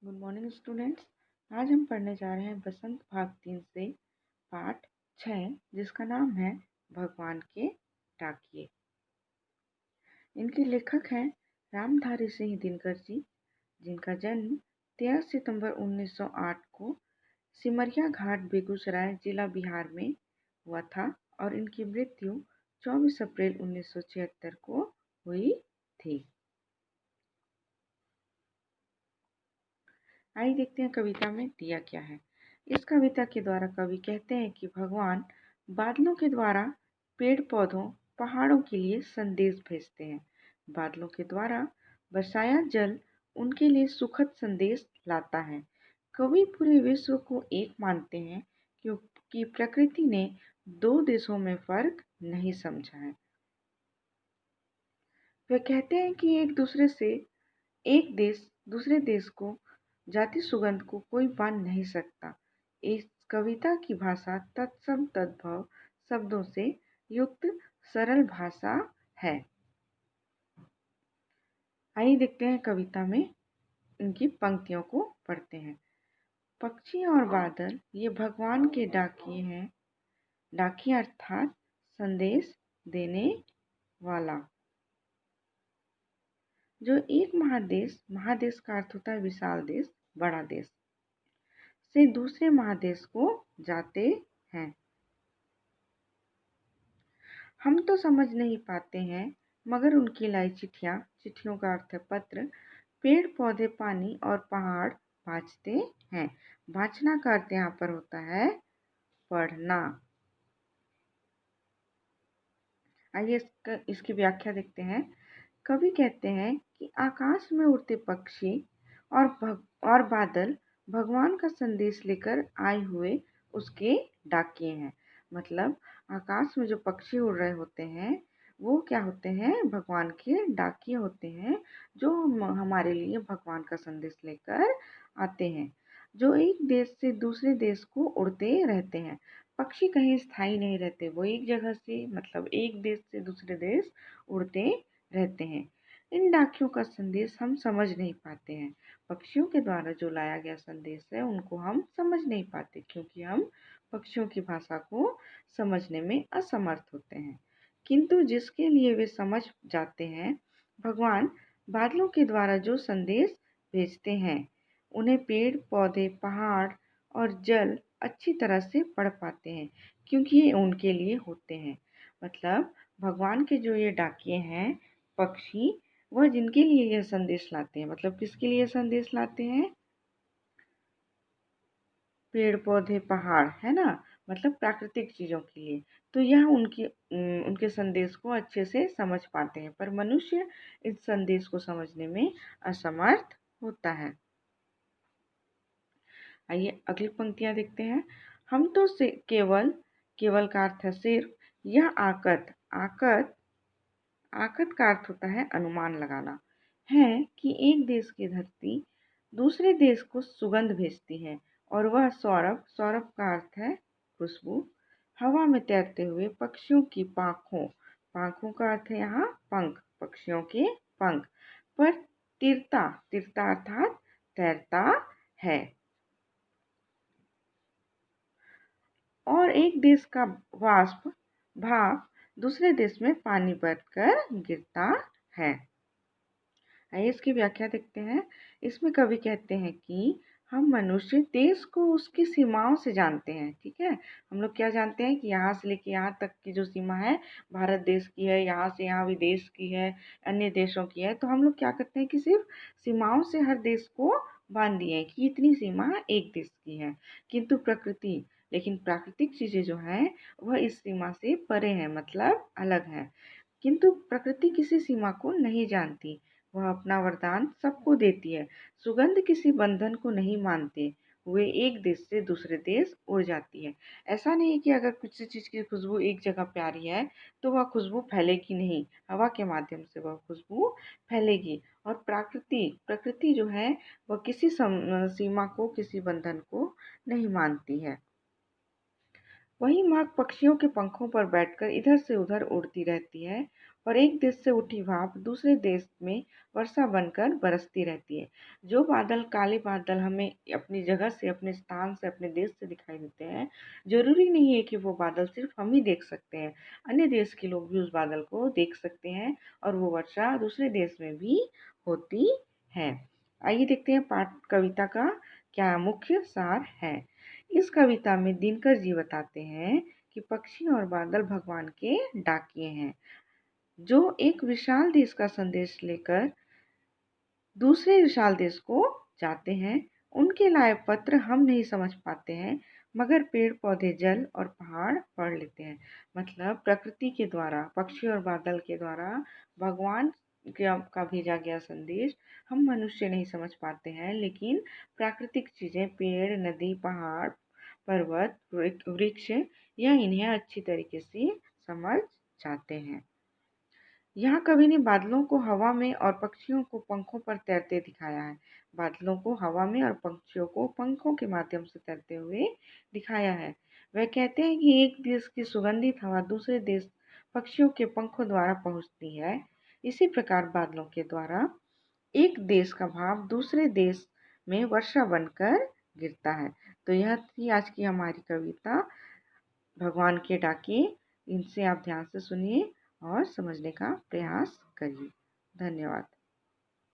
Good morning students. आज हम पढ़ने जा रहे हैं बसंत भाग 3 से पाठ 6, जिसका नाम है भगवान के डाकिए। इनके लेखक हैं रामधारी सिंह दिनकर जी, जिनका जन्म 13 सितंबर 1908 को सिमरिया घाट बेगूसराय जिला बिहार में हुआ था और इनकी मृत्यु 24 अप्रैल 1976 को हुई थी। आइए देखते हैं कविता में दिया क्या है। इस कविता के द्वारा कवि कहते हैं कि भगवान बादलों के द्वारा पेड़ पौधों पहाड़ों के लिए संदेश भेजते हैं। बादलों के द्वारा बरसाया जल उनके लिए सुखद संदेश लाता है। कवि पूरे विश्व को एक मानते हैं क्योंकि प्रकृति ने दो देशों में फर्क नहीं समझा है। वे कहते हैं कि एक देश दूसरे देश को जाति सुगंध को कोई बांध नहीं सकता। इस कविता की भाषा तत्सम तद्भव शब्दों से युक्त सरल भाषा है। आइए देखते हैं कविता में इनकी पंक्तियों को पढ़ते हैं। पक्षी और बादल ये भगवान के डाकिए हैं। डाकिए अर्थात संदेश देने वाला। जो एक महादेश का अर्थ होता है विशाल देश, बड़ा देश, से दूसरे महादेश को जाते हैं। हम तो समझ नहीं पाते हैं मगर उनकी लाई चिट्ठियाँ, चिट्ठियों का अर्थ है पत्र, पेड़ पौधे पानी और पहाड़ बाँचते हैं। बाँचना का अर्थ यहाँ पर होता है पढ़ना। आइए इसकी व्याख्या देखते हैं। कवि कहते हैं कि आकाश में उड़ते पक्षी और बादल भगवान का संदेश लेकर आए हुए उसके डाकिए हैं। मतलब आकाश में जो पक्षी उड़ रहे होते हैं वो क्या होते हैं, भगवान के डाकिए होते हैं, जो हमारे लिए भगवान का संदेश लेकर आते हैं, जो एक देश से दूसरे देश को उड़ते रहते हैं। पक्षी कहीं स्थायी नहीं रहते, वो एक जगह से मतलब एक देश से दूसरे देश उड़ते रहते हैं। इन डाकियों का संदेश हम समझ नहीं पाते हैं। पक्षियों के द्वारा जो लाया गया संदेश है उनको हम समझ नहीं पाते क्योंकि हम पक्षियों की भाषा को समझने में असमर्थ होते हैं। किंतु जिसके लिए वे समझ जाते हैं, भगवान बादलों के द्वारा जो संदेश भेजते हैं उन्हें पेड़ पौधे पहाड़ और जल अच्छी तरह से पढ़ पाते हैं क्योंकि ये उनके लिए होते हैं। मतलब भगवान के जो ये डाकिए हैं पक्षी, वह जिनके लिए यह संदेश लाते हैं, मतलब किसके लिए संदेश लाते हैं, पेड़ पौधे पहाड़, है ना, मतलब प्राकृतिक चीज़ों के लिए। तो यह उनके संदेश को अच्छे से समझ पाते हैं, पर मनुष्य इस संदेश को समझने में असमर्थ होता है। आइए अगली पंक्तियां देखते हैं। हम तो से केवल का अर्थ है सिर्फ, यह आकत का अर्थ होता है अनुमान लगाना, है कि एक देश की धरती दूसरे देश को सुगंध भेजती है और वह सौरभ का अर्थ है खुशबू, हवा में तैरते हुए पक्षियों की पाखों का अर्थ है यहाँ पंख, पक्षियों के पंख पर तिरता तिरता अर्थात तैरता है और एक देश का भाप दूसरे देश में पानी बनकर गिरता है। आइए इसकी व्याख्या देखते हैं। इसमें कवि कहते हैं कि हम मनुष्य देश को उसकी सीमाओं से जानते हैं। ठीक है, हम लोग क्या जानते हैं कि यहाँ से लेके यहाँ तक की जो सीमा है भारत देश की है, यहाँ से यहाँ विदेश की है, अन्य देशों की है। तो हम लोग क्या करते हैं कि सिर्फ सीमाओं से हर देश को बांध दिए हैं कि इतनी सीमा एक देश की है, किंतु लेकिन प्राकृतिक चीज़ें जो हैं वह इस सीमा से परे हैं, मतलब अलग हैं। किंतु प्रकृति किसी सीमा को नहीं जानती, वह अपना वरदान सबको देती है। सुगंध किसी बंधन को नहीं मानते हुए एक देश से दूसरे देश उड़ जाती है। ऐसा नहीं कि अगर किसी चीज़ की खुशबू एक जगह प्यारी है तो वह खुशबू फैलेगी नहीं, हवा के माध्यम से वह खुशबू फैलेगी। और प्रकृति जो है वह किसी सीमा को, किसी बंधन को नहीं मानती है। वही माँ पक्षियों के पंखों पर बैठकर इधर से उधर उड़ती रहती है और एक देश से उठी भाप दूसरे देश में वर्षा बनकर बरसती रहती है। जो बादल, काले बादल हमें अपनी जगह से, अपने स्थान से, अपने देश से दिखाई देते हैं, ज़रूरी नहीं है कि वो बादल सिर्फ हम ही देख सकते हैं। अन्य देश के लोग भी उस बादल को देख सकते हैं और वो वर्षा दूसरे देश में भी होती है। आइए देखते हैं पाठ कविता का क्या मुख्य सार है। इस कविता में दिनकर जी बताते हैं कि पक्षी और बादल भगवान के डाकिए हैं, जो एक विशाल देश का संदेश लेकर दूसरे विशाल देश को जाते हैं। उनके लाए पत्र हम नहीं समझ पाते हैं, मगर पेड़ पौधे, जल और पहाड़ पढ़ लेते हैं। मतलब प्रकृति के द्वारा, पक्षी और बादल के द्वारा भगवान का भेजा गया संदेश हम मनुष्य नहीं समझ पाते हैं, लेकिन प्राकृतिक चीज़ें, पेड़, नदी, पहाड़, पर्वत, वृक्ष, यह इन्हें अच्छी तरीके से समझ जाते हैं। यहाँ कवि ने बादलों को हवा में और पक्षियों को पंखों पर तैरते दिखाया है। बादलों को हवा में और पक्षियों को पंखों के माध्यम से तैरते हुए दिखाया है। वह कहते हैं कि एक देश की सुगंधित हवा दूसरे देश पक्षियों के पंखों द्वारा पहुंचती है। इसी प्रकार बादलों के द्वारा एक देश का भाव दूसरे देश में वर्षा बनकर गिरता है। तो यह थी आज की हमारी कविता भगवान के डाके। इनसे आप ध्यान से सुनिए और समझने का प्रयास करिए। धन्यवाद।